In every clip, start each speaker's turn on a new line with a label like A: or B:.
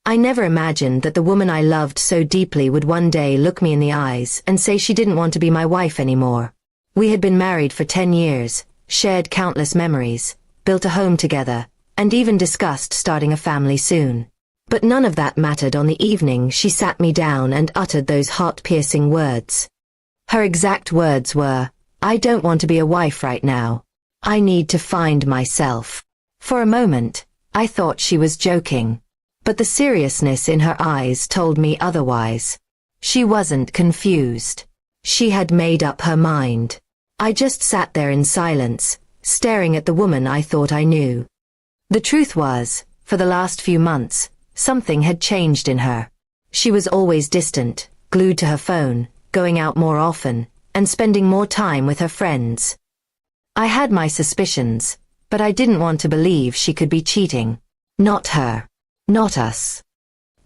A: I never imagined that the woman I loved so deeply would one day look me in the eyes and say she didn't want to be my wife anymore. We had been married for 10 years, shared countless memories, built a home together, and even discussed starting a family soon. But none of that mattered on the evening she sat me down and uttered those heart-piercing words. Her exact words were, "I don't want to be a wife right now. I need to find myself." For a moment, I thought she was joking. But the seriousness in her eyes told me otherwise. She wasn't confused. She had made up her mind. I just sat there in silence, staring at the woman I thought I knew. The truth was, for the last few months, something had changed in her. She was always distant, glued to her phone, going out more often, and spending more time with her friends. I had my suspicions, but I didn't want to believe she could be cheating. Not her. Not us.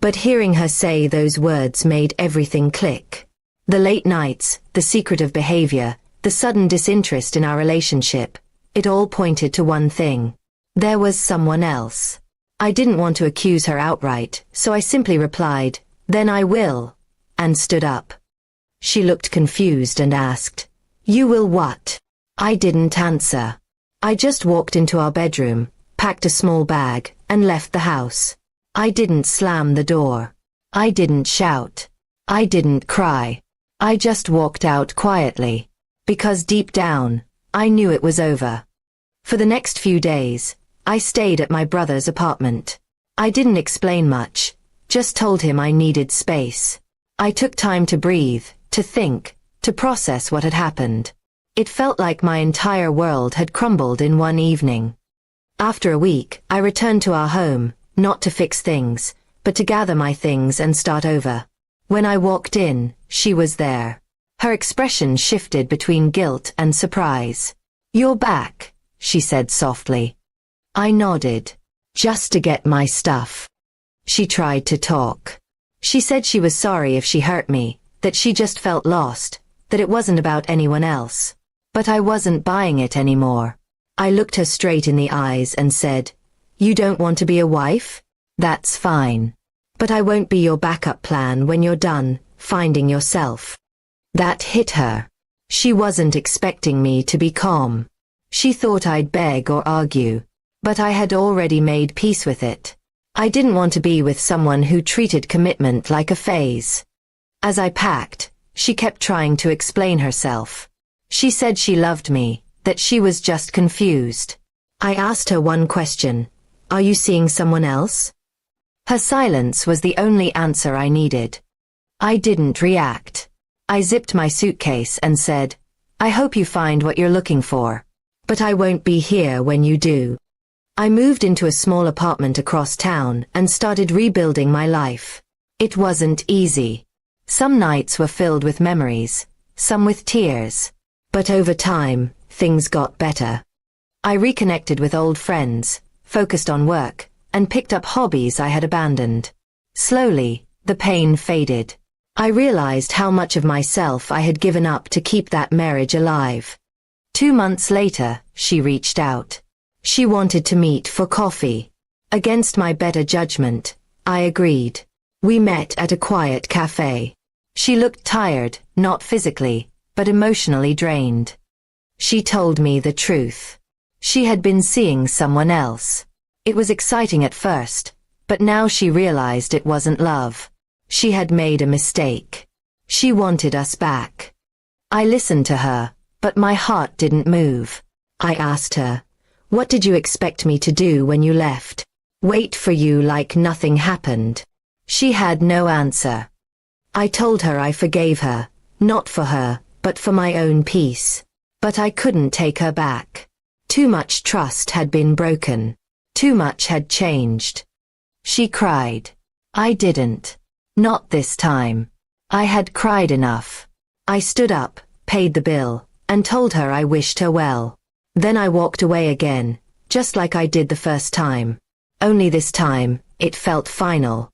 A: But hearing her say those words made everything click. The late nights, the secretive behavior, the sudden disinterest in our relationship, it all pointed to one thing. There was someone else. I didn't want to accuse her outright, so I simply replied, "Then I will," and stood up. She looked confused and asked, "You will what?" I didn't answer. I just walked into our bedroom, packed a small bag, and left the house. I didn't slam the door. I didn't shout. I didn't cry. I just walked out quietly. Because deep down, I knew it was over. For the next few days, I stayed at my brother's apartment. I didn't explain much, just told him I needed space. I took time to breathe, to think, to process what had happened. It felt like my entire world had crumbled in one evening. After a week, I returned to our home, not to fix things, but to gather my things and start over. When I walked in, she was there. Her expression shifted between guilt and surprise. "You're back," she said softly. I nodded. "Just to get my stuff." She tried to talk. She said she was sorry if she hurt me, that she just felt lost, that it wasn't about anyone else. But I wasn't buying it anymore. I looked her straight in the eyes and said, "You don't want to be a wife? That's fine. But I won't be your backup plan when you're done finding yourself." That hit her. She wasn't expecting me to be calm. She thought I'd beg or argue. But I had already made peace with it. I didn't want to be with someone who treated commitment like a phase. As I packed, she kept trying to explain herself. She said she loved me, that she was just confused. I asked her one question. "Are you seeing someone else?" Her silence was the only answer I needed. I didn't react. I zipped my suitcase and said, "I hope you find what you're looking for. But I won't be here when you do." I moved into a small apartment across town and started rebuilding my life. It wasn't easy. Some nights were filled with memories, some with tears. But over time, things got better. I reconnected with old friends, focused on work, and picked up hobbies I had abandoned. Slowly, the pain faded. I realized how much of myself I had given up to keep that marriage alive. 2 months later, she reached out. She wanted to meet for coffee. Against my better judgment, I agreed. We met at a quiet cafe. She looked tired, not physically, but emotionally drained. She told me the truth. She had been seeing someone else. It was exciting at first, but now she realized it wasn't love. She had made a mistake. She wanted us back. I listened to her, but my heart didn't move. I asked her, "What did you expect me to do when you left? Wait for you like nothing happened?" She had no answer. I told her I forgave her, not for her, but for my own peace. But I couldn't take her back. Too much trust had been broken. Too much had changed. She cried. I didn't. Not this time. I had cried enough. I stood up, paid the bill, and told her I wished her well. Then I walked away again, just like I did the first time. Only this time, it felt final.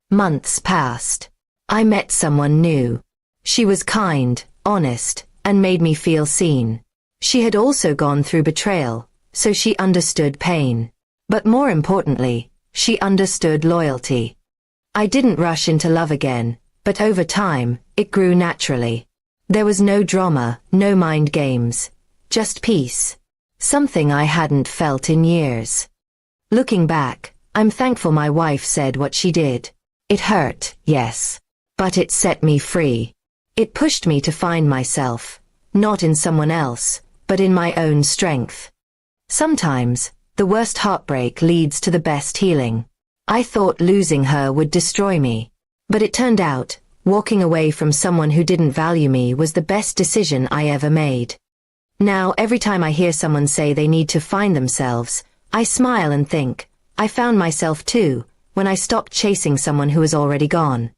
A: Months passed. I met someone new. She was kind, honest, and made me feel seen. She had also gone through betrayal, so she understood pain. But more importantly, she understood loyalty. I didn't rush into love again, but over time, it grew naturally. There was no drama, no mind games. Just peace. Something I hadn't felt in years. Looking back, I'm thankful my wife said what she did. It hurt, yes. But it set me free. It pushed me to find myself, not in someone else, but in my own strength. Sometimes, the worst heartbreak leads to the best healing. I thought losing her would destroy me. But it turned out, walking away from someone who didn't value me was the best decision I ever made. Now, every time I hear someone say they need to find themselves, I smile and think, I found myself too, when I stopped chasing someone who was already gone.